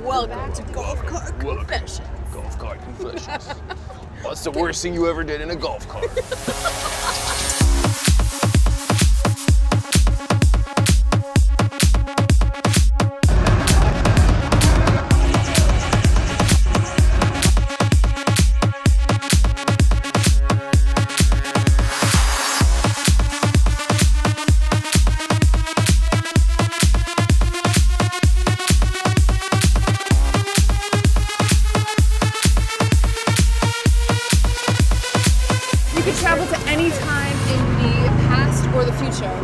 Welcome to Golf Cart Confessions. Golf Cart Confessions. What's the worst thing you ever did in a golf cart?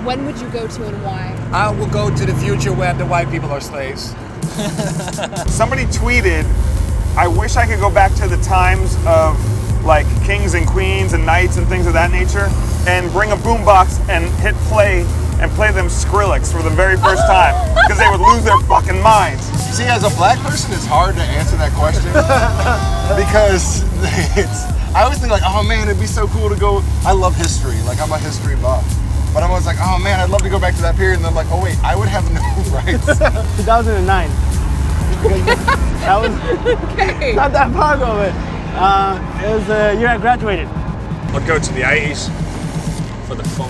When would you go to and why? I will go to the future where the white people are slaves. Somebody tweeted, I wish I could go back to the times of like kings and queens and knights and things of that nature and bring a boombox and hit play and play them Skrillex for the very first time because they would lose their fucking minds. See, as a black person, it's hard to answer that question because I always think like, oh man, it'd be so cool to go. I love history, like I'm a history buff. But I'm always like, oh man, I'd love to go back to that period. And I'm like, oh wait, I would have no rights. 2009. That was not that far ago, but it was the year I graduated. I'll go to the 80s for the fun.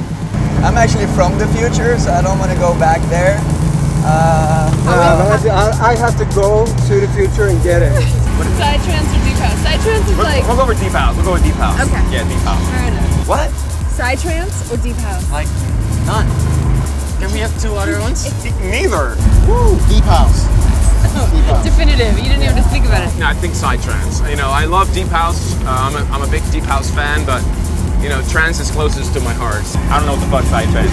I'm actually from the future, so I don't want to go back there. I have to go to the future and get it. Psytrance or deep house? Psytrance is like... We'll go with deep house. We'll go with deep house. Okay. Yeah, deep house. Fair enough. What? Psytrance or deep house? Like, none. Can we have two other ones? Neither. Woo, deep house. Deep house. Definitive. You didn't even have to think about it. No, I think psytrance. You know, I love deep house. I'm a big deep house fan, but you know, trance is closest to my heart. I don't know what the fuck psytrance is.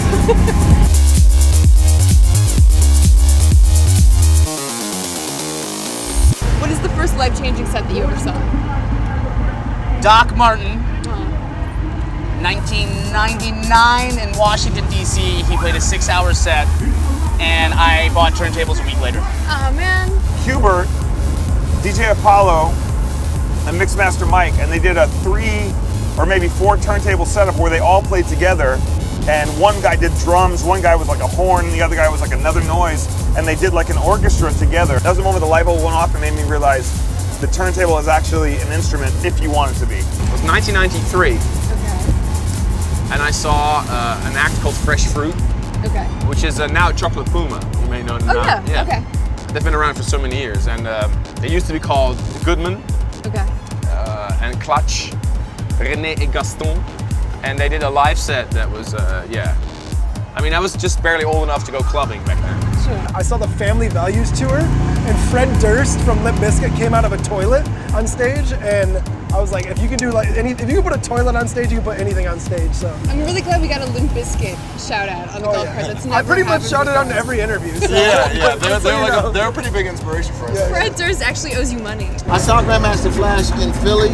What is the first life-changing set that you ever saw? Doc Martin. 1999 in Washington, D.C. He played a 6-hour set, and I bought turntables a week later. Oh, man. Hubert, DJ Apollo, and Mixmaster Mike, and they did a 3 or maybe 4 turntable setup where they all played together, and one guy did drums, one guy was like a horn, and the other guy was like another noise, and they did like an orchestra together. That was the moment the light bulb went off and made me realize the turntable is actually an instrument if you want it to be. It was 1993. And I saw an act called Fresh Fruit, which is now Chocolate Puma. You may know them now. Yeah. Okay. They've been around for so many years, and they used to be called Goodman, and Clutch, René et Gaston, and they did a live set that was, yeah. I mean, I was just barely old enough to go clubbing back then. I saw the Family Values tour, and Fred Durst from Limp Bizkit came out of a toilet on stage, and I was like, if you can do like if you can put a toilet on stage, you can put anything on stage. So I'm really glad we got aLimp Bizkit shout out on the golf cart. That's never I pretty much shouted out in before. every interview. So. Yeah, they're a pretty big inspiration for us. Yeah. Fred Durst actually owes you money. I saw Grandmaster Flash in Philly,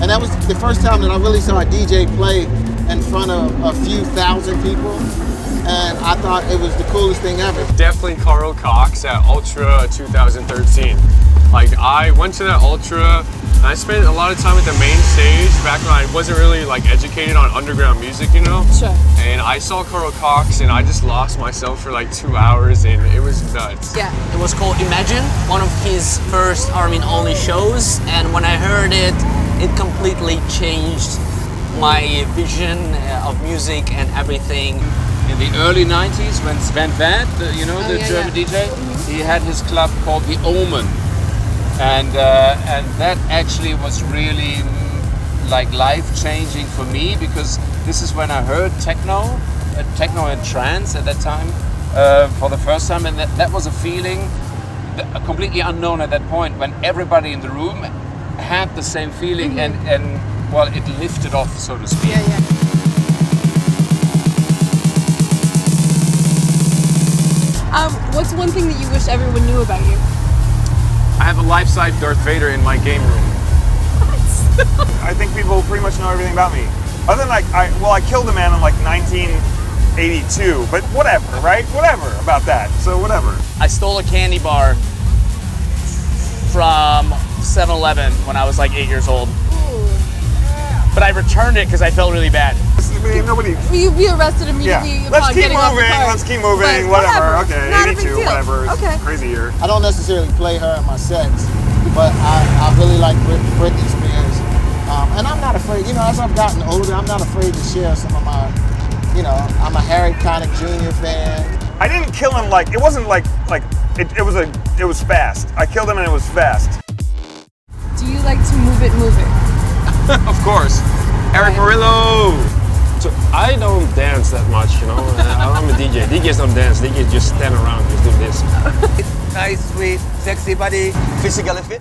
and that was the first time that I really saw a DJ play in front of a few thousand people. And I thought it was the coolest thing ever. Definitely Carl Cox at Ultra 2013. Like, I went to that Ultra, and I spent a lot of time at the main stage back when I wasn't really like educated on underground music, you know? Sure. And I saw Carl Cox, and I just lost myself for like 2 hours, and it was nuts. Yeah. It was called Imagine, one of his first Armin only shows, and when I heard it, it completely changed my vision of music and everything. In the early 90s, when Sven Väth, you know, the German DJ, he had his club called The Omen. And that actually was really like life-changing for me, because this is when I heard techno and trance at that time for the first time, and that was a feeling completely unknown at that point, when everybody in the room had the same feeling, and well, it lifted off, so to speak. Yeah. What's one thing that you wish everyone knew about you? I have a life-size Darth Vader in my game room. What? I think people pretty much know everything about me. Other than like, I killed a man in like 1982, but whatever, right? Whatever about that, so whatever. I stole a candy bar from 7-Eleven when I was like 8 years old. Ooh. But I returned it because I felt really bad. This is nobody. You'd be arrested immediately upon Let's keep getting off the moving. car. Let's keep moving. But Whatever. Okay. Not a big 82. deal. Whatever. It's Okay. crazy here. I don't necessarily play her in my sets, but I really like Britney Spears. And I'm not afraid, you know, as I've gotten older, I'm not afraid to share some of my, you know, I'm a Harry Connick Jr. fan. I didn't kill him like, it wasn't like it was fast. I killed him and it was fast. Do you like to move it? Of course. Eric Murillo. So I don't dance that much, you know. I'm a DJ. DJs don't dance. DJs just stand around, just do this. Nice, sweet, sexy body, physically fit.